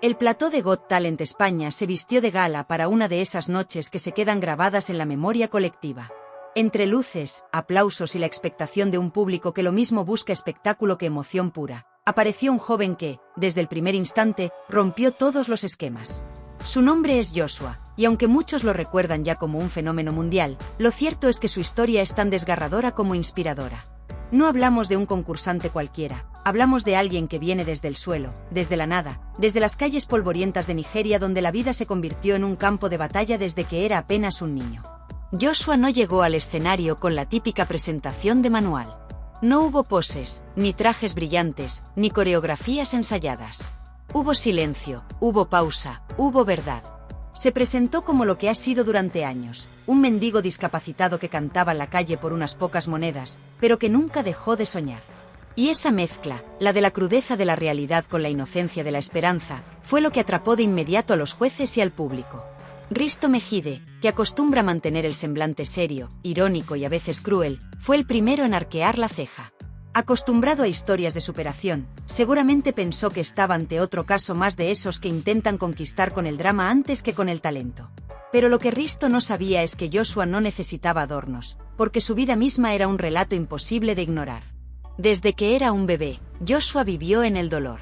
El plató de Got Talent España se vistió de gala para una de esas noches que se quedan grabadas en la memoria colectiva. Entre luces, aplausos y la expectación de un público que lo mismo busca espectáculo que emoción pura, apareció un joven que, desde el primer instante, rompió todos los esquemas. Su nombre es Joshua, y aunque muchos lo recuerdan ya como un fenómeno mundial, lo cierto es que su historia es tan desgarradora como inspiradora. No hablamos de un concursante cualquiera, hablamos de alguien que viene desde el suelo, desde la nada, desde las calles polvorientas de Nigeria donde la vida se convirtió en un campo de batalla desde que era apenas un niño. Joshua no llegó al escenario con la típica presentación de manual. No hubo poses, ni trajes brillantes, ni coreografías ensayadas. Hubo silencio, hubo pausa, hubo verdad. Se presentó como lo que ha sido durante años, un mendigo discapacitado que cantaba en la calle por unas pocas monedas, pero que nunca dejó de soñar. Y esa mezcla, la de la crudeza de la realidad con la inocencia de la esperanza, fue lo que atrapó de inmediato a los jueces y al público. Risto Mejide, que acostumbra mantener el semblante serio, irónico y a veces cruel, fue el primero en arquear la ceja. Acostumbrado a historias de superación, seguramente pensó que estaba ante otro caso más de esos que intentan conquistar con el drama antes que con el talento. Pero lo que Risto no sabía es que Joshua no necesitaba adornos, porque su vida misma era un relato imposible de ignorar. Desde que era un bebé, Joshua vivió en el dolor.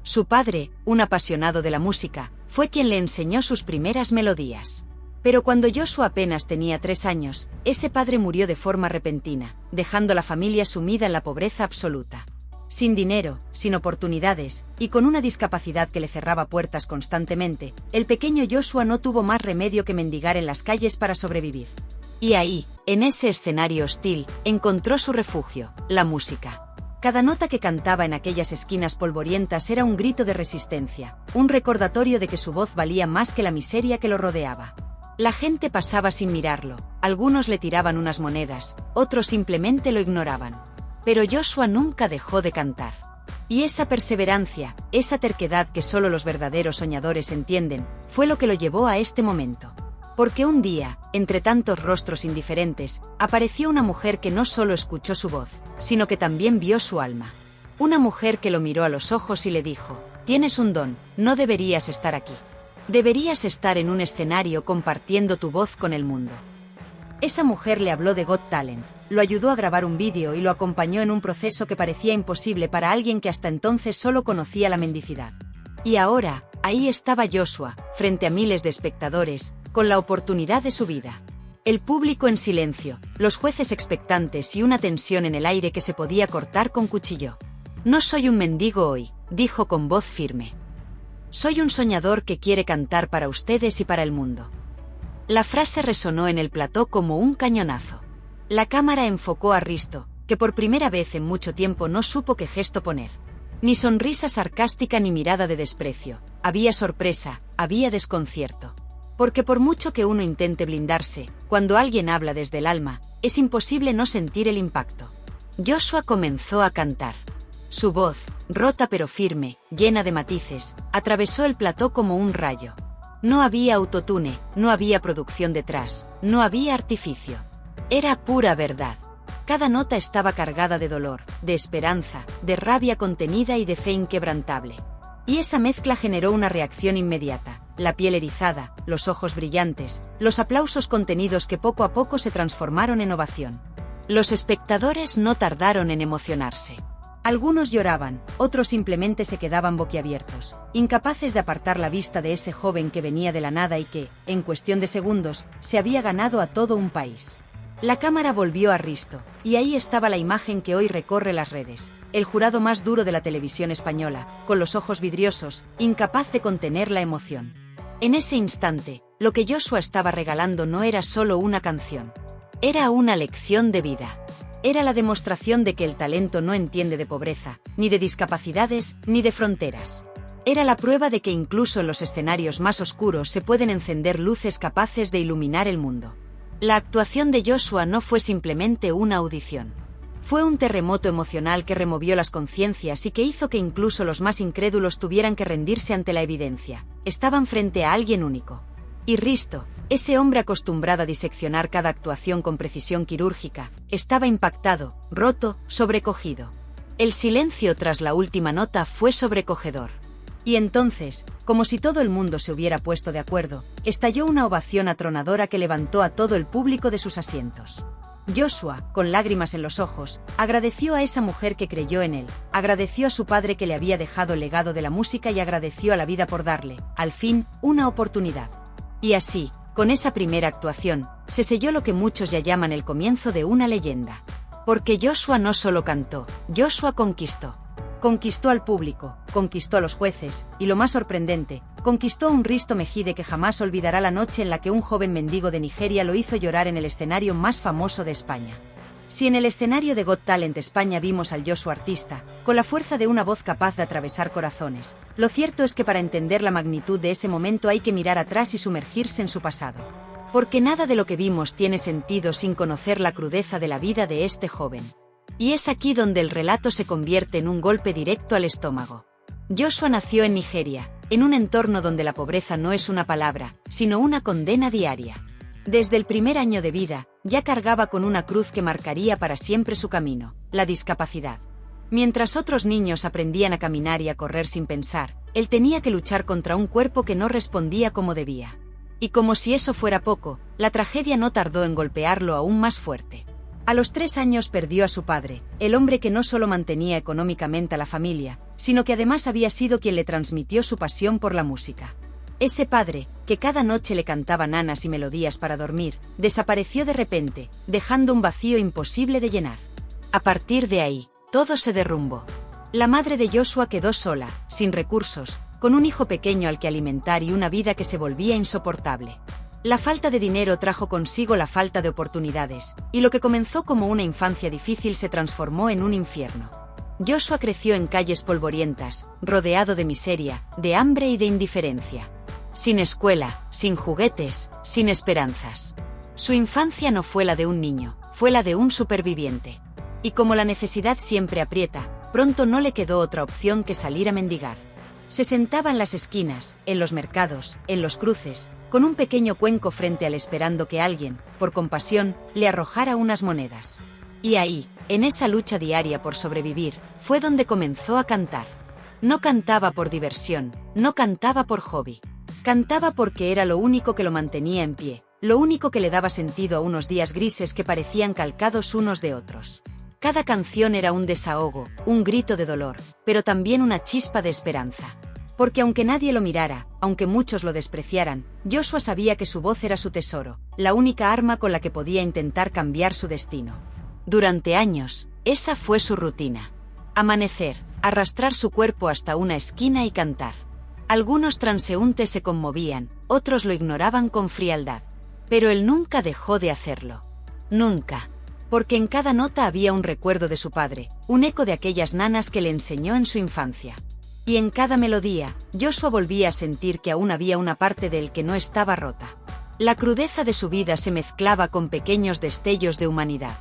Su padre, un apasionado de la música, fue quien le enseñó sus primeras melodías. Pero cuando Joshua apenas tenía 3 años, ese padre murió de forma repentina, dejando a la familia sumida en la pobreza absoluta. Sin dinero, sin oportunidades, y con una discapacidad que le cerraba puertas constantemente, el pequeño Joshua no tuvo más remedio que mendigar en las calles para sobrevivir. Y ahí, en ese escenario hostil, encontró su refugio, la música. Cada nota que cantaba en aquellas esquinas polvorientas era un grito de resistencia, un recordatorio de que su voz valía más que la miseria que lo rodeaba. La gente pasaba sin mirarlo, algunos le tiraban unas monedas, otros simplemente lo ignoraban. Pero Joshua nunca dejó de cantar. Y esa perseverancia, esa terquedad que solo los verdaderos soñadores entienden, fue lo que lo llevó a este momento. Porque un día, entre tantos rostros indiferentes, apareció una mujer que no solo escuchó su voz, sino que también vio su alma. Una mujer que lo miró a los ojos y le dijo: «Tienes un don, no deberías estar aquí. Deberías estar en un escenario compartiendo tu voz con el mundo». Esa mujer le habló de Got Talent, lo ayudó a grabar un vídeo y lo acompañó en un proceso que parecía imposible para alguien que hasta entonces solo conocía la mendicidad. Y ahora, ahí estaba Joshua, frente a miles de espectadores, con la oportunidad de su vida. El público en silencio, los jueces expectantes y una tensión en el aire que se podía cortar con cuchillo. «No soy un mendigo hoy», dijo con voz firme. «Soy un soñador que quiere cantar para ustedes y para el mundo». La frase resonó en el plató como un cañonazo. La cámara enfocó a Risto, que por primera vez en mucho tiempo no supo qué gesto poner. Ni sonrisa sarcástica ni mirada de desprecio. Había sorpresa, había desconcierto. Porque por mucho que uno intente blindarse, cuando alguien habla desde el alma, es imposible no sentir el impacto. Joshua comenzó a cantar. Su voz, rota pero firme, llena de matices, atravesó el plató como un rayo. No había autotune, no había producción detrás, no había artificio. Era pura verdad. Cada nota estaba cargada de dolor, de esperanza, de rabia contenida y de fe inquebrantable. Y esa mezcla generó una reacción inmediata, la piel erizada, los ojos brillantes, los aplausos contenidos que poco a poco se transformaron en ovación. Los espectadores no tardaron en emocionarse. Algunos lloraban, otros simplemente se quedaban boquiabiertos, incapaces de apartar la vista de ese joven que venía de la nada y que, en cuestión de segundos, se había ganado a todo un país. La cámara volvió a Risto, y ahí estaba la imagen que hoy recorre las redes, el jurado más duro de la televisión española, con los ojos vidriosos, incapaz de contener la emoción. En ese instante, lo que Joshua estaba regalando no era solo una canción. Era una lección de vida. Era la demostración de que el talento no entiende de pobreza, ni de discapacidades, ni de fronteras. Era la prueba de que incluso en los escenarios más oscuros se pueden encender luces capaces de iluminar el mundo. La actuación de Joshua no fue simplemente una audición. Fue un terremoto emocional que removió las conciencias y que hizo que incluso los más incrédulos tuvieran que rendirse ante la evidencia. Estaban frente a alguien único. Y Risto, ese hombre acostumbrado a diseccionar cada actuación con precisión quirúrgica, estaba impactado, roto, sobrecogido. El silencio tras la última nota fue sobrecogedor. Y entonces, como si todo el mundo se hubiera puesto de acuerdo, estalló una ovación atronadora que levantó a todo el público de sus asientos. Joshua, con lágrimas en los ojos, agradeció a esa mujer que creyó en él, agradeció a su padre que le había dejado el legado de la música y agradeció a la vida por darle, al fin, una oportunidad. Y así, con esa primera actuación, se selló lo que muchos ya llaman el comienzo de una leyenda. Porque Joshua no solo cantó, Joshua conquistó. Conquistó al público, conquistó a los jueces, y lo más sorprendente, conquistó a un Risto Mejide que jamás olvidará la noche en la que un joven mendigo de Nigeria lo hizo llorar en el escenario más famoso de España. Si en el escenario de Got Talent España vimos al Joshua artista, con la fuerza de una voz capaz de atravesar corazones, lo cierto es que para entender la magnitud de ese momento hay que mirar atrás y sumergirse en su pasado. Porque nada de lo que vimos tiene sentido sin conocer la crudeza de la vida de este joven. Y es aquí donde el relato se convierte en un golpe directo al estómago. Joshua nació en Nigeria, en un entorno donde la pobreza no es una palabra, sino una condena diaria. Desde el primer año de vida, ya cargaba con una cruz que marcaría para siempre su camino, la discapacidad. Mientras otros niños aprendían a caminar y a correr sin pensar, él tenía que luchar contra un cuerpo que no respondía como debía. Y como si eso fuera poco, la tragedia no tardó en golpearlo aún más fuerte. A los 3 años perdió a su padre, el hombre que no solo mantenía económicamente a la familia, sino que además había sido quien le transmitió su pasión por la música. Ese padre, que cada noche le cantaba nanas y melodías para dormir, desapareció de repente, dejando un vacío imposible de llenar. A partir de ahí, todo se derrumbó. La madre de Joshua quedó sola, sin recursos, con un hijo pequeño al que alimentar y una vida que se volvía insoportable. La falta de dinero trajo consigo la falta de oportunidades, y lo que comenzó como una infancia difícil se transformó en un infierno. Joshua creció en calles polvorientas, rodeado de miseria, de hambre y de indiferencia. Sin escuela, sin juguetes, sin esperanzas. Su infancia no fue la de un niño, fue la de un superviviente. Y como la necesidad siempre aprieta, pronto no le quedó otra opción que salir a mendigar. Se sentaba en las esquinas, en los mercados, en los cruces, con un pequeño cuenco frente a él esperando que alguien, por compasión, le arrojara unas monedas. Y ahí, en esa lucha diaria por sobrevivir, fue donde comenzó a cantar. No cantaba por diversión, no cantaba por hobby. Cantaba porque era lo único que lo mantenía en pie, lo único que le daba sentido a unos días grises que parecían calcados unos de otros. Cada canción era un desahogo, un grito de dolor, pero también una chispa de esperanza. Porque aunque nadie lo mirara, aunque muchos lo despreciaran, Joshua sabía que su voz era su tesoro, la única arma con la que podía intentar cambiar su destino. Durante años, esa fue su rutina. Amanecer, arrastrar su cuerpo hasta una esquina y cantar. Algunos transeúntes se conmovían, otros lo ignoraban con frialdad. Pero él nunca dejó de hacerlo. Nunca. Porque en cada nota había un recuerdo de su padre, un eco de aquellas nanas que le enseñó en su infancia. Y en cada melodía, Joshua volvía a sentir que aún había una parte de él que no estaba rota. La crudeza de su vida se mezclaba con pequeños destellos de humanidad.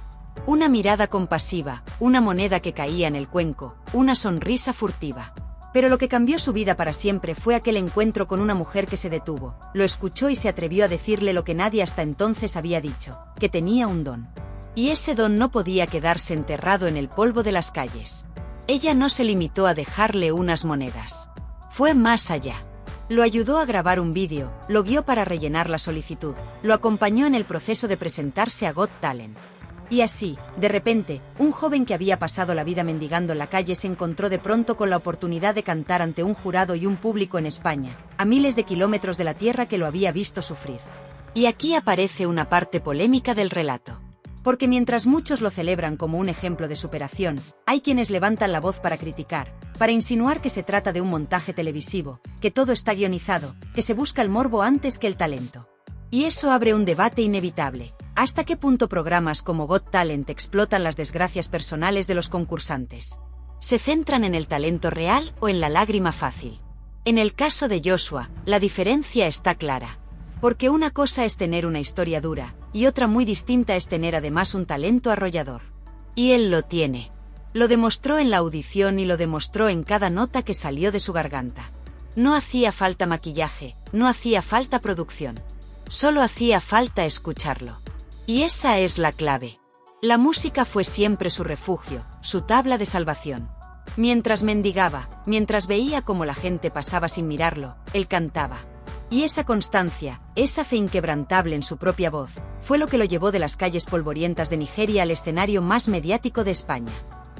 Una mirada compasiva, una moneda que caía en el cuenco, una sonrisa furtiva. Pero lo que cambió su vida para siempre fue aquel encuentro con una mujer que se detuvo, lo escuchó y se atrevió a decirle lo que nadie hasta entonces había dicho, que tenía un don. Y ese don no podía quedarse enterrado en el polvo de las calles. Ella no se limitó a dejarle unas monedas. Fue más allá. Lo ayudó a grabar un vídeo, lo guió para rellenar la solicitud, lo acompañó en el proceso de presentarse a Got Talent. Y así, de repente, un joven que había pasado la vida mendigando en la calle se encontró de pronto con la oportunidad de cantar ante un jurado y un público en España, a miles de kilómetros de la tierra que lo había visto sufrir. Y aquí aparece una parte polémica del relato. Porque mientras muchos lo celebran como un ejemplo de superación, hay quienes levantan la voz para criticar, para insinuar que se trata de un montaje televisivo, que todo está guionizado, que se busca el morbo antes que el talento. Y eso abre un debate inevitable. ¿Hasta qué punto programas como Got Talent explotan las desgracias personales de los concursantes? ¿Se centran en el talento real o en la lágrima fácil? En el caso de Joshua, la diferencia está clara. Porque una cosa es tener una historia dura, y otra muy distinta es tener además un talento arrollador. Y él lo tiene. Lo demostró en la audición y lo demostró en cada nota que salió de su garganta. No hacía falta maquillaje, no hacía falta producción. Solo hacía falta escucharlo. Y esa es la clave. La música fue siempre su refugio, su tabla de salvación. Mientras mendigaba, mientras veía cómo la gente pasaba sin mirarlo, él cantaba. Y esa constancia, esa fe inquebrantable en su propia voz, fue lo que lo llevó de las calles polvorientas de Nigeria al escenario más mediático de España.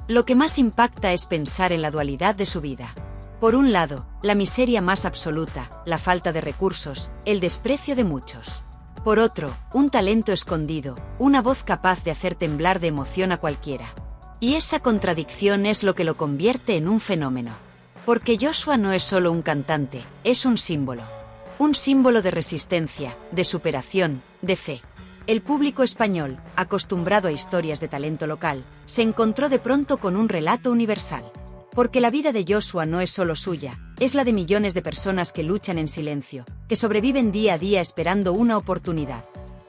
Lo que más impacta es pensar en la dualidad de su vida. Por un lado, la miseria más absoluta, la falta de recursos, el desprecio de muchos. Por otro, un talento escondido, una voz capaz de hacer temblar de emoción a cualquiera. Y esa contradicción es lo que lo convierte en un fenómeno. Porque Joshua no es solo un cantante, es un símbolo. Un símbolo de resistencia, de superación, de fe. El público español, acostumbrado a historias de talento local, se encontró de pronto con un relato universal. Porque la vida de Joshua no es solo suya, es la de millones de personas que luchan en silencio, que sobreviven día a día esperando una oportunidad.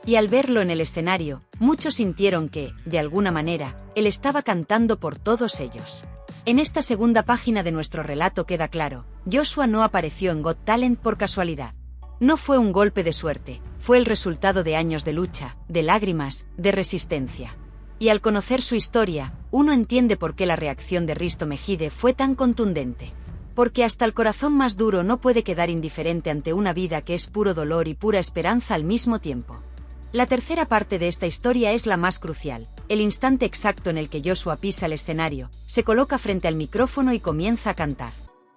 Y al verlo en el escenario, muchos sintieron que, de alguna manera, él estaba cantando por todos ellos. En esta segunda página de nuestro relato queda claro, Joshua no apareció en Got Talent por casualidad. No fue un golpe de suerte, fue el resultado de años de lucha, de lágrimas, de resistencia. Y al conocer su historia, uno entiende por qué la reacción de Risto Mejide fue tan contundente. Porque hasta el corazón más duro no puede quedar indiferente ante una vida que es puro dolor y pura esperanza al mismo tiempo. La tercera parte de esta historia es la más crucial, el instante exacto en el que Joshua pisa el escenario, se coloca frente al micrófono y comienza a cantar.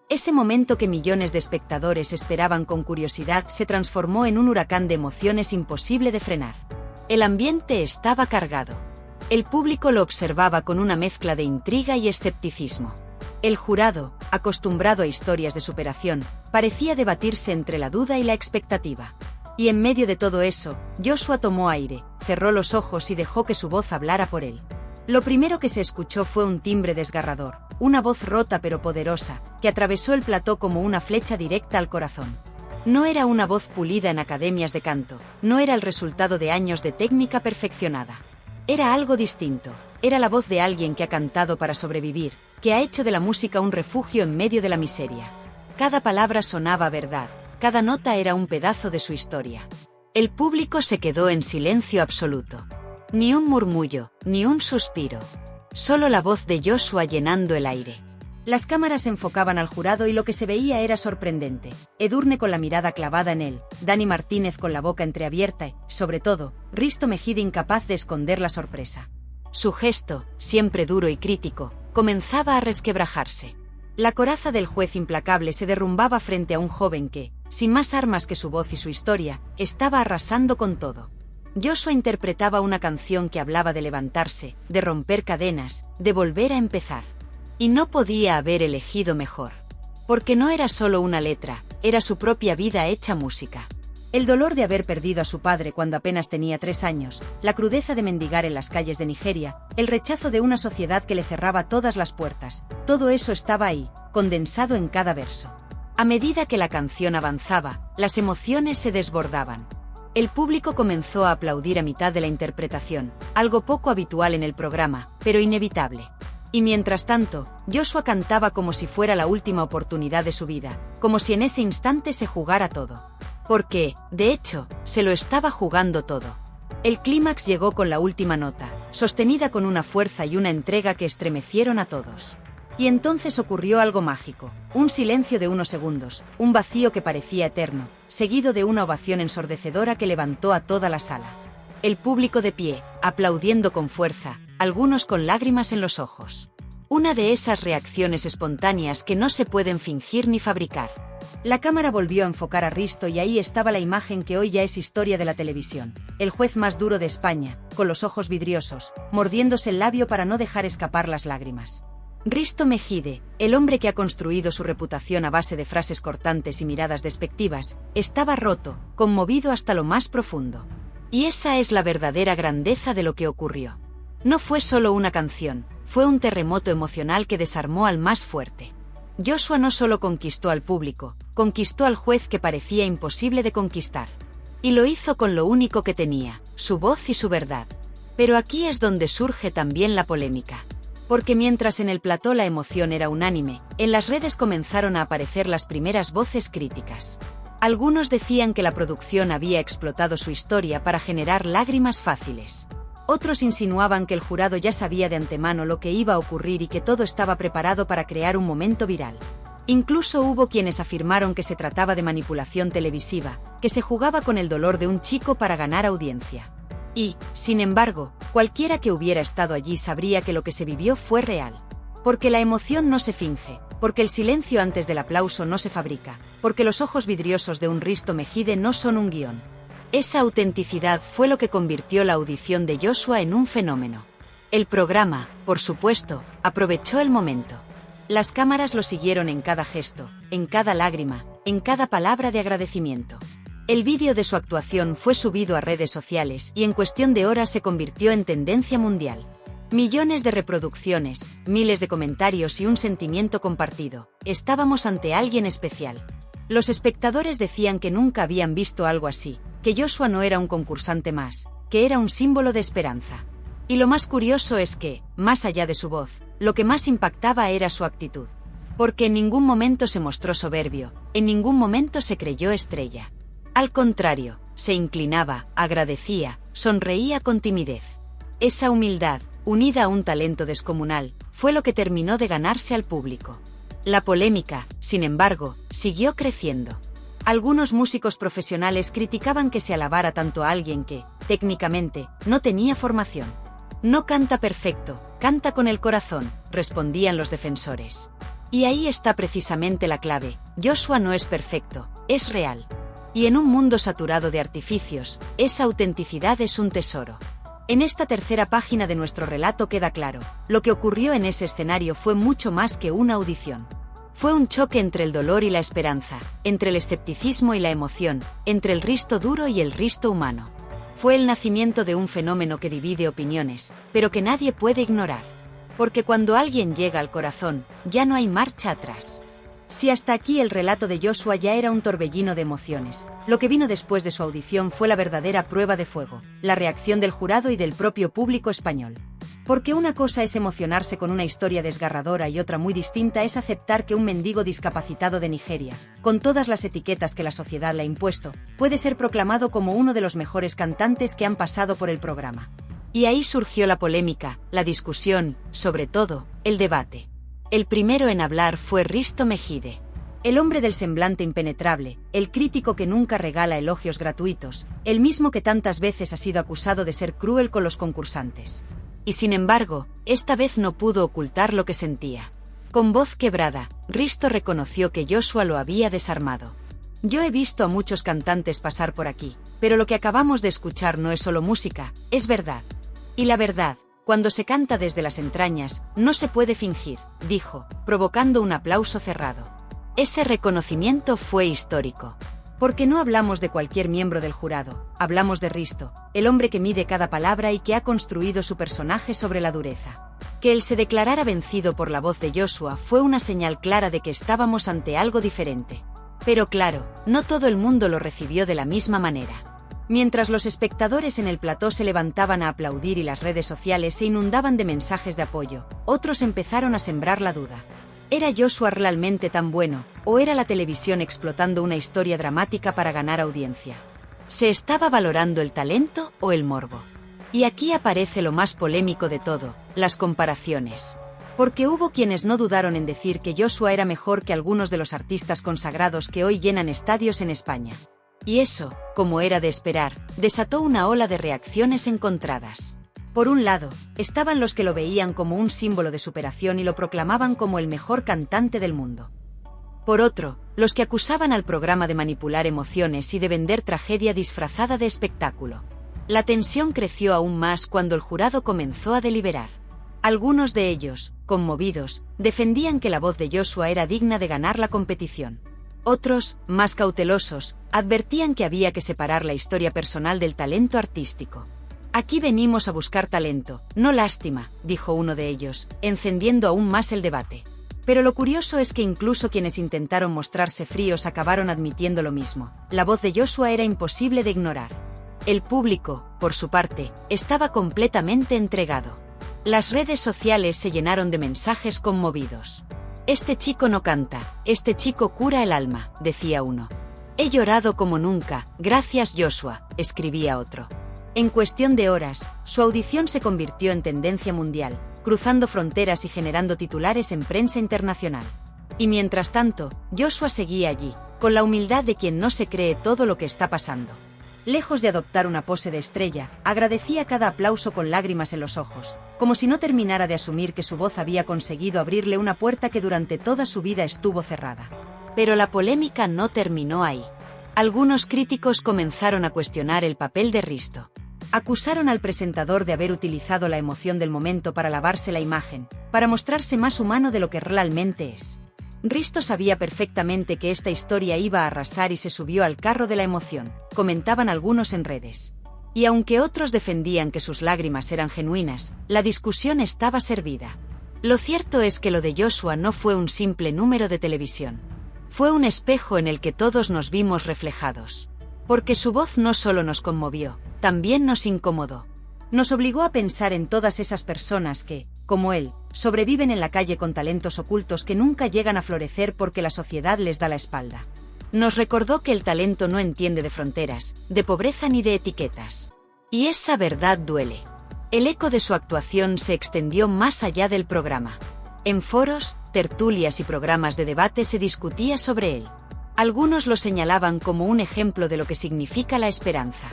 Ese momento que millones de espectadores esperaban con curiosidad se transformó en un huracán de emociones imposible de frenar. El ambiente estaba cargado. El público lo observaba con una mezcla de intriga y escepticismo. El jurado, acostumbrado a historias de superación, parecía debatirse entre la duda y la expectativa. Y en medio de todo eso, Joshua tomó aire, cerró los ojos y dejó que su voz hablara por él. Lo primero que se escuchó fue un timbre desgarrador, una voz rota pero poderosa, que atravesó el plató como una flecha directa al corazón. No era una voz pulida en academias de canto, no era el resultado de años de técnica perfeccionada. Era algo distinto, era la voz de alguien que ha cantado para sobrevivir, que ha hecho de la música un refugio en medio de la miseria. Cada palabra sonaba verdad, cada nota era un pedazo de su historia. El público se quedó en silencio absoluto. Ni un murmullo, ni un suspiro. Solo la voz de Joshua llenando el aire. Las cámaras enfocaban al jurado y lo que se veía era sorprendente. Edurne con la mirada clavada en él, Dani Martínez con la boca entreabierta y, sobre todo, Risto Mejide incapaz de esconder la sorpresa. Su gesto, siempre duro y crítico, comenzaba a resquebrajarse. La coraza del juez implacable se derrumbaba frente a un joven que, sin más armas que su voz y su historia, estaba arrasando con todo. Joshua interpretaba una canción que hablaba de levantarse, de romper cadenas, de volver a empezar. Y no podía haber elegido mejor. Porque no era solo una letra, era su propia vida hecha música. El dolor de haber perdido a su padre cuando apenas tenía 3 años, la crudeza de mendigar en las calles de Nigeria, el rechazo de una sociedad que le cerraba todas las puertas, todo eso estaba ahí, condensado en cada verso. A medida que la canción avanzaba, las emociones se desbordaban. El público comenzó a aplaudir a mitad de la interpretación, algo poco habitual en el programa, pero inevitable. Y mientras tanto, Joshua cantaba como si fuera la última oportunidad de su vida, como si en ese instante se jugara todo. Porque, de hecho, se lo estaba jugando todo. El clímax llegó con la última nota, sostenida con una fuerza y una entrega que estremecieron a todos. Y entonces ocurrió algo mágico, un silencio de unos segundos, un vacío que parecía eterno, seguido de una ovación ensordecedora que levantó a toda la sala. El público de pie, aplaudiendo con fuerza, algunos con lágrimas en los ojos. Una de esas reacciones espontáneas que no se pueden fingir ni fabricar. La cámara volvió a enfocar a Risto y ahí estaba la imagen que hoy ya es historia de la televisión. El juez más duro de España, con los ojos vidriosos, mordiéndose el labio para no dejar escapar las lágrimas. Risto Mejide, el hombre que ha construido su reputación a base de frases cortantes y miradas despectivas, estaba roto, conmovido hasta lo más profundo. Y esa es la verdadera grandeza de lo que ocurrió. No fue solo una canción, fue un terremoto emocional que desarmó al más fuerte. Joshua no solo conquistó al público, conquistó al juez que parecía imposible de conquistar. Y lo hizo con lo único que tenía, su voz y su verdad. Pero aquí es donde surge también la polémica. Porque mientras en el plató la emoción era unánime, en las redes comenzaron a aparecer las primeras voces críticas. Algunos decían que la producción había explotado su historia para generar lágrimas fáciles. Otros insinuaban que el jurado ya sabía de antemano lo que iba a ocurrir y que todo estaba preparado para crear un momento viral. Incluso hubo quienes afirmaron que se trataba de manipulación televisiva, que se jugaba con el dolor de un chico para ganar audiencia. Y, sin embargo, cualquiera que hubiera estado allí sabría que lo que se vivió fue real. Porque la emoción no se finge, porque el silencio antes del aplauso no se fabrica, porque los ojos vidriosos de un Risto Mejide no son un guión. Esa autenticidad fue lo que convirtió la audición de Joshua en un fenómeno. El programa, por supuesto, aprovechó el momento. Las cámaras lo siguieron en cada gesto, en cada lágrima, en cada palabra de agradecimiento. El vídeo de su actuación fue subido a redes sociales y en cuestión de horas se convirtió en tendencia mundial. Millones de reproducciones, miles de comentarios y un sentimiento compartido. Estábamos ante alguien especial. Los espectadores decían que nunca habían visto algo así, que Joshua no era un concursante más, que era un símbolo de esperanza. Y lo más curioso es que, más allá de su voz, lo que más impactaba era su actitud. Porque en ningún momento se mostró soberbio, en ningún momento se creyó estrella. Al contrario, se inclinaba, agradecía, sonreía con timidez. Esa humildad, unida a un talento descomunal, fue lo que terminó de ganarse al público. La polémica, sin embargo, siguió creciendo. Algunos músicos profesionales criticaban que se alabara tanto a alguien que, técnicamente, no tenía formación. No canta perfecto, canta con el corazón, respondían los defensores. Y ahí está precisamente la clave: Joshua no es perfecto, es real. Y en un mundo saturado de artificios, esa autenticidad es un tesoro. En esta tercera página de nuestro relato queda claro, lo que ocurrió en ese escenario fue mucho más que una audición. Fue un choque entre el dolor y la esperanza, entre el escepticismo y la emoción, entre el Risto duro y el Risto humano. Fue el nacimiento de un fenómeno que divide opiniones, pero que nadie puede ignorar. Porque cuando alguien llega al corazón, ya no hay marcha atrás. Si hasta aquí el relato de Joshua ya era un torbellino de emociones, lo que vino después de su audición fue la verdadera prueba de fuego, la reacción del jurado y del propio público español. Porque una cosa es emocionarse con una historia desgarradora y otra muy distinta es aceptar que un mendigo discapacitado de Nigeria, con todas las etiquetas que la sociedad le ha impuesto, puede ser proclamado como uno de los mejores cantantes que han pasado por el programa. Y ahí surgió la polémica, la discusión, sobre todo, el debate. El primero en hablar fue Risto Mejide. El hombre del semblante impenetrable, el crítico que nunca regala elogios gratuitos, el mismo que tantas veces ha sido acusado de ser cruel con los concursantes. Y sin embargo, esta vez no pudo ocultar lo que sentía. Con voz quebrada, Risto reconoció que Joshua lo había desarmado. Yo he visto a muchos cantantes pasar por aquí, pero lo que acabamos de escuchar no es solo música, es verdad. Y la verdad, cuando se canta desde las entrañas, no se puede fingir, dijo, provocando un aplauso cerrado. Ese reconocimiento fue histórico. Porque no hablamos de cualquier miembro del jurado, hablamos de Risto, el hombre que mide cada palabra y que ha construido su personaje sobre la dureza. Que él se declarara vencido por la voz de Joshua fue una señal clara de que estábamos ante algo diferente. Pero claro, no todo el mundo lo recibió de la misma manera. Mientras los espectadores en el plató se levantaban a aplaudir y las redes sociales se inundaban de mensajes de apoyo, otros empezaron a sembrar la duda. ¿Era Joshua realmente tan bueno, o era la televisión explotando una historia dramática para ganar audiencia? ¿Se estaba valorando el talento o el morbo? Y aquí aparece lo más polémico de todo, las comparaciones. Porque hubo quienes no dudaron en decir que Joshua era mejor que algunos de los artistas consagrados que hoy llenan estadios en España. Y eso, como era de esperar, desató una ola de reacciones encontradas. Por un lado, estaban los que lo veían como un símbolo de superación y lo proclamaban como el mejor cantante del mundo. Por otro, los que acusaban al programa de manipular emociones y de vender tragedia disfrazada de espectáculo. La tensión creció aún más cuando el jurado comenzó a deliberar. Algunos de ellos, conmovidos, defendían que la voz de Joshua era digna de ganar la competición. Otros, más cautelosos, advertían que había que separar la historia personal del talento artístico. Aquí venimos a buscar talento, no lástima, dijo uno de ellos, encendiendo aún más el debate. Pero lo curioso es que incluso quienes intentaron mostrarse fríos acabaron admitiendo lo mismo. La voz de Joshua era imposible de ignorar. El público, por su parte, estaba completamente entregado. Las redes sociales se llenaron de mensajes conmovidos. Este chico no canta, este chico cura el alma, decía uno. He llorado como nunca, gracias Joshua, escribía otro. En cuestión de horas, su audición se convirtió en tendencia mundial, cruzando fronteras y generando titulares en prensa internacional. Y mientras tanto, Joshua seguía allí, con la humildad de quien no se cree todo lo que está pasando. Lejos de adoptar una pose de estrella, agradecía cada aplauso con lágrimas en los ojos, como si no terminara de asumir que su voz había conseguido abrirle una puerta que durante toda su vida estuvo cerrada. Pero la polémica no terminó ahí. Algunos críticos comenzaron a cuestionar el papel de Risto. Acusaron al presentador de haber utilizado la emoción del momento para lavarse la imagen, para mostrarse más humano de lo que realmente es. Risto sabía perfectamente que esta historia iba a arrasar y se subió al carro de la emoción, comentaban algunos en redes. Y aunque otros defendían que sus lágrimas eran genuinas, la discusión estaba servida. Lo cierto es que lo de Joshua no fue un simple número de televisión. Fue un espejo en el que todos nos vimos reflejados. Porque su voz no solo nos conmovió, también nos incomodó. Nos obligó a pensar en todas esas personas que, como él, sobreviven en la calle con talentos ocultos que nunca llegan a florecer porque la sociedad les da la espalda. Nos recordó que el talento no entiende de fronteras, de pobreza ni de etiquetas. Y esa verdad duele. El eco de su actuación se extendió más allá del programa. En foros, tertulias y programas de debate se discutía sobre él. Algunos lo señalaban como un ejemplo de lo que significa la esperanza.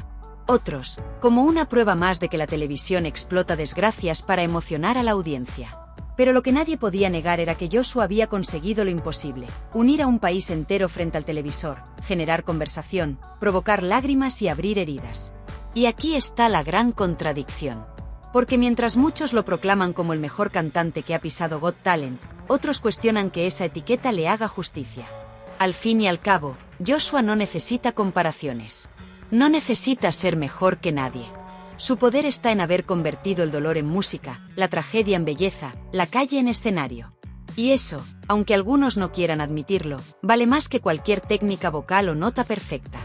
Otros, como una prueba más de que la televisión explota desgracias para emocionar a la audiencia. Pero lo que nadie podía negar era que Joshua había conseguido lo imposible: unir a un país entero frente al televisor, generar conversación, provocar lágrimas y abrir heridas. Y aquí está la gran contradicción. Porque mientras muchos lo proclaman como el mejor cantante que ha pisado Got Talent, otros cuestionan que esa etiqueta le haga justicia. Al fin y al cabo, Joshua no necesita comparaciones. No necesita ser mejor que nadie. Su poder está en haber convertido el dolor en música, la tragedia en belleza, la calle en escenario. Y eso, aunque algunos no quieran admitirlo, vale más que cualquier técnica vocal o nota perfecta.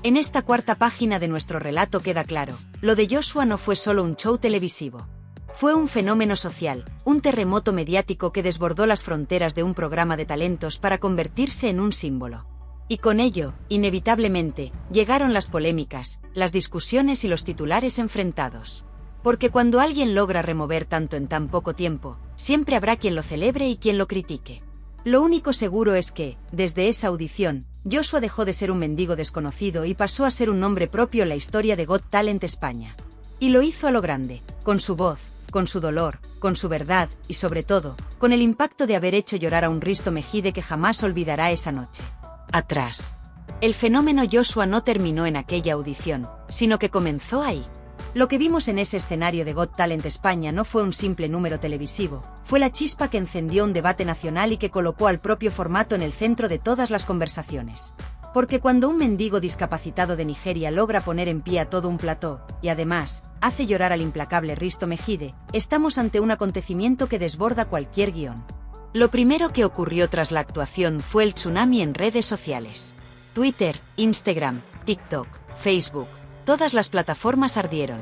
En esta cuarta página de nuestro relato queda claro: lo de Joshua no fue solo un show televisivo. Fue un fenómeno social, un terremoto mediático que desbordó las fronteras de un programa de talentos para convertirse en un símbolo. Y con ello, inevitablemente, llegaron las polémicas, las discusiones y los titulares enfrentados. Porque cuando alguien logra remover tanto en tan poco tiempo, siempre habrá quien lo celebre y quien lo critique. Lo único seguro es que, desde esa audición, Joshua dejó de ser un mendigo desconocido y pasó a ser un nombre propio en la historia de Got Talent España. Y lo hizo a lo grande, con su voz, con su dolor, con su verdad y sobre todo, con el impacto de haber hecho llorar a un Risto Mejide que jamás olvidará esa noche. Atrás. El fenómeno Joshua no terminó en aquella audición, sino que comenzó ahí. Lo que vimos en ese escenario de Got Talent España no fue un simple número televisivo, fue la chispa que encendió un debate nacional y que colocó al propio formato en el centro de todas las conversaciones. Porque cuando un mendigo discapacitado de Nigeria logra poner en pie a todo un plató, y además, hace llorar al implacable Risto Mejide, estamos ante un acontecimiento que desborda cualquier guión. Lo primero que ocurrió tras la actuación fue el tsunami en redes sociales. Twitter, Instagram, TikTok, Facebook, todas las plataformas ardieron.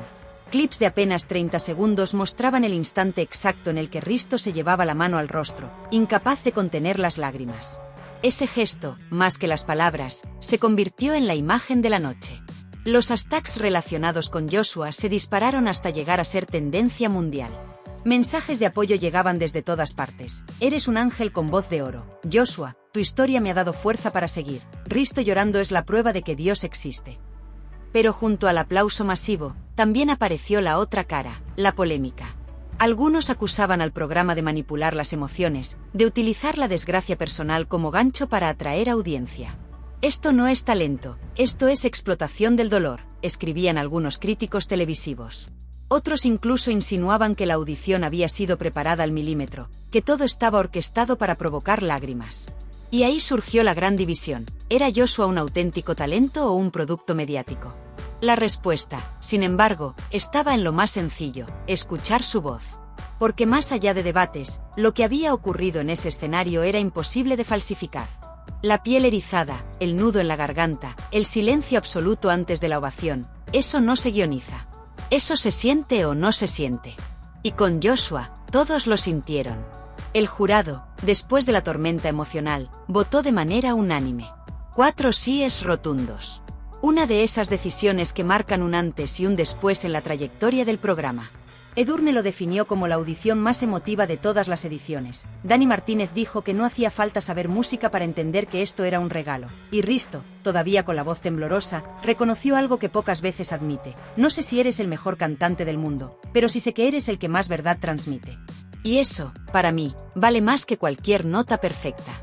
Clips de apenas 30 segundos mostraban el instante exacto en el que Risto se llevaba la mano al rostro, incapaz de contener las lágrimas. Ese gesto, más que las palabras, se convirtió en la imagen de la noche. Los hashtags relacionados con Joshua se dispararon hasta llegar a ser tendencia mundial. Mensajes de apoyo llegaban desde todas partes. Eres un ángel con voz de oro. Joshua, tu historia me ha dado fuerza para seguir. Risto llorando es la prueba de que Dios existe. Pero junto al aplauso masivo, también apareció la otra cara, la polémica. Algunos acusaban al programa de manipular las emociones, de utilizar la desgracia personal como gancho para atraer audiencia. Esto no es talento, esto es explotación del dolor, escribían algunos críticos televisivos. Otros incluso insinuaban que la audición había sido preparada al milímetro, que todo estaba orquestado para provocar lágrimas. Y ahí surgió la gran división: ¿era Joshua un auténtico talento o un producto mediático? La respuesta, sin embargo, estaba en lo más sencillo: escuchar su voz. Porque más allá de debates, lo que había ocurrido en ese escenario era imposible de falsificar. La piel erizada, el nudo en la garganta, el silencio absoluto antes de la ovación, eso no se guioniza. Eso se siente o no se siente. Y con Joshua, todos lo sintieron. El jurado, después de la tormenta emocional, votó de manera unánime. 4 síes rotundos. Una de esas decisiones que marcan un antes y un después en la trayectoria del programa. Edurne lo definió como la audición más emotiva de todas las ediciones. Dani Martínez dijo que no hacía falta saber música para entender que esto era un regalo. Y Risto, todavía con la voz temblorosa, reconoció algo que pocas veces admite. No sé si eres el mejor cantante del mundo, pero sí sé que eres el que más verdad transmite. Y eso, para mí, vale más que cualquier nota perfecta.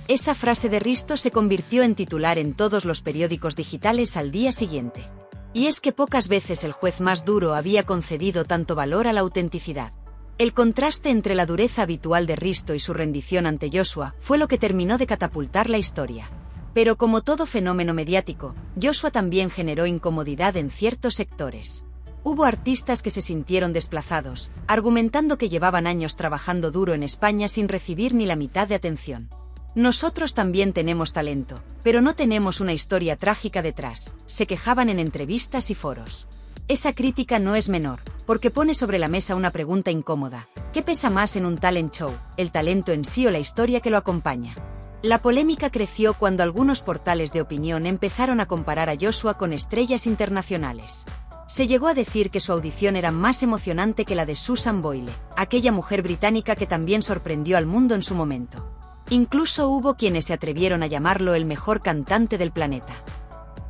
Esa frase de Risto se convirtió en titular en todos los periódicos digitales al día siguiente. Y es que pocas veces el juez más duro había concedido tanto valor a la autenticidad. El contraste entre la dureza habitual de Risto y su rendición ante Joshua fue lo que terminó de catapultar la historia. Pero como todo fenómeno mediático, Joshua también generó incomodidad en ciertos sectores. Hubo artistas que se sintieron desplazados, argumentando que llevaban años trabajando duro en España sin recibir ni la mitad de atención. Nosotros también tenemos talento, pero no tenemos una historia trágica detrás, se quejaban en entrevistas y foros. Esa crítica no es menor, porque pone sobre la mesa una pregunta incómoda. ¿Qué pesa más en un talent show, el talento en sí o la historia que lo acompaña? La polémica creció cuando algunos portales de opinión empezaron a comparar a Joshua con estrellas internacionales. Se llegó a decir que su audición era más emocionante que la de Susan Boyle, aquella mujer británica que también sorprendió al mundo en su momento. Incluso hubo quienes se atrevieron a llamarlo el mejor cantante del planeta.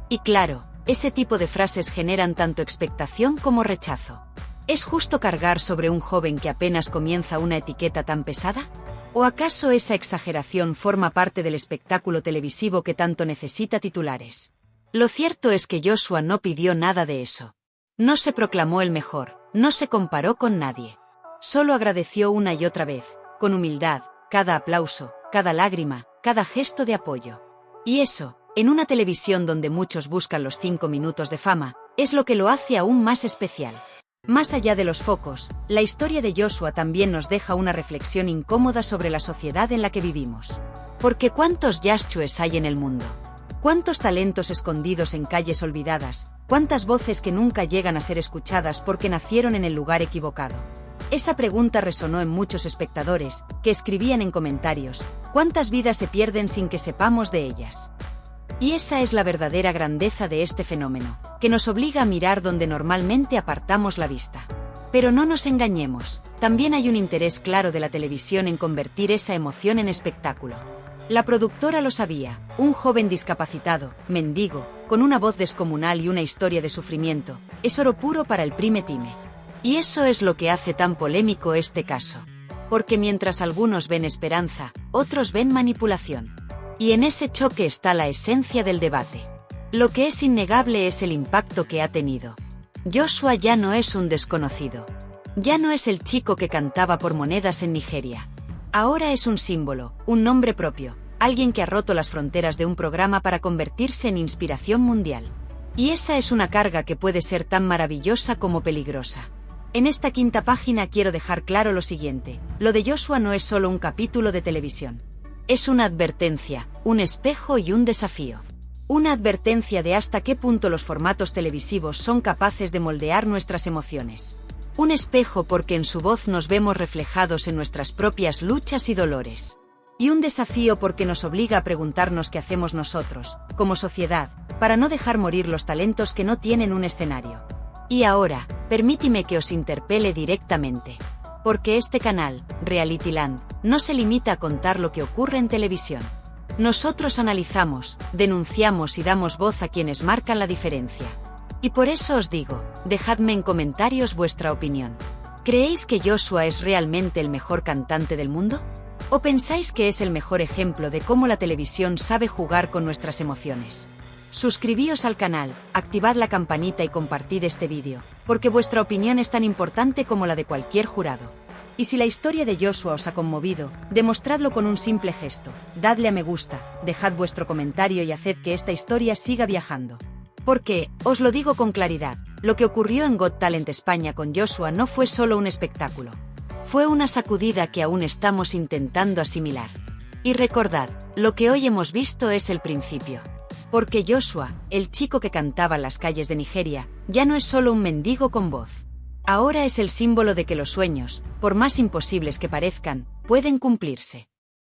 Y claro, ese tipo de frases generan tanto expectación como rechazo. ¿Es justo cargar sobre un joven que apenas comienza una etiqueta tan pesada? ¿O acaso esa exageración forma parte del espectáculo televisivo que tanto necesita titulares? Lo cierto es que Joshua no pidió nada de eso. No se proclamó el mejor, no se comparó con nadie. Solo agradeció una y otra vez, con humildad, cada aplauso, cada lágrima, cada gesto de apoyo. Y eso, en una televisión donde muchos buscan los 5 minutos de fama, es lo que lo hace aún más especial. Más allá de los focos, la historia de Joshua también nos deja una reflexión incómoda sobre la sociedad en la que vivimos. Porque ¿cuántos Joshuas hay en el mundo? ¿Cuántos talentos escondidos en calles olvidadas? ¿Cuántas voces que nunca llegan a ser escuchadas porque nacieron en el lugar equivocado? Esa pregunta resonó en muchos espectadores, que escribían en comentarios, ¿cuántas vidas se pierden sin que sepamos de ellas? Y esa es la verdadera grandeza de este fenómeno, que nos obliga a mirar donde normalmente apartamos la vista. Pero no nos engañemos, también hay un interés claro de la televisión en convertir esa emoción en espectáculo. La productora lo sabía, un joven discapacitado, mendigo, con una voz descomunal y una historia de sufrimiento, es oro puro para el prime time. Y eso es lo que hace tan polémico este caso. Porque mientras algunos ven esperanza, otros ven manipulación. Y en ese choque está la esencia del debate. Lo que es innegable es el impacto que ha tenido. Joshua ya no es un desconocido. Ya no es el chico que cantaba por monedas en Nigeria. Ahora es un símbolo, un nombre propio, alguien que ha roto las fronteras de un programa para convertirse en inspiración mundial. Y esa es una carga que puede ser tan maravillosa como peligrosa. En esta quinta página quiero dejar claro lo siguiente, lo de Joshua no es solo un capítulo de televisión. Es una advertencia, un espejo y un desafío. Una advertencia de hasta qué punto los formatos televisivos son capaces de moldear nuestras emociones. Un espejo porque en su voz nos vemos reflejados en nuestras propias luchas y dolores. Y un desafío porque nos obliga a preguntarnos qué hacemos nosotros, como sociedad, para no dejar morir los talentos que no tienen un escenario. Y ahora, permíteme que os interpele directamente. Porque este canal, Realityland, no se limita a contar lo que ocurre en televisión. Nosotros analizamos, denunciamos y damos voz a quienes marcan la diferencia. Y por eso os digo, dejadme en comentarios vuestra opinión. ¿Creéis que Joshua es realmente el mejor cantante del mundo? ¿O pensáis que es el mejor ejemplo de cómo la televisión sabe jugar con nuestras emociones? Suscribíos al canal, activad la campanita y compartid este vídeo, porque vuestra opinión es tan importante como la de cualquier jurado. Y si la historia de Joshua os ha conmovido, demostradlo con un simple gesto, dadle a me gusta, dejad vuestro comentario y haced que esta historia siga viajando. Porque, os lo digo con claridad, lo que ocurrió en Got Talent España con Joshua no fue solo un espectáculo. Fue una sacudida que aún estamos intentando asimilar. Y recordad, lo que hoy hemos visto es el principio. Porque Joshua, el chico que cantaba en las calles de Nigeria, ya no es solo un mendigo con voz. Ahora es el símbolo de que los sueños, por más imposibles que parezcan, pueden cumplirse.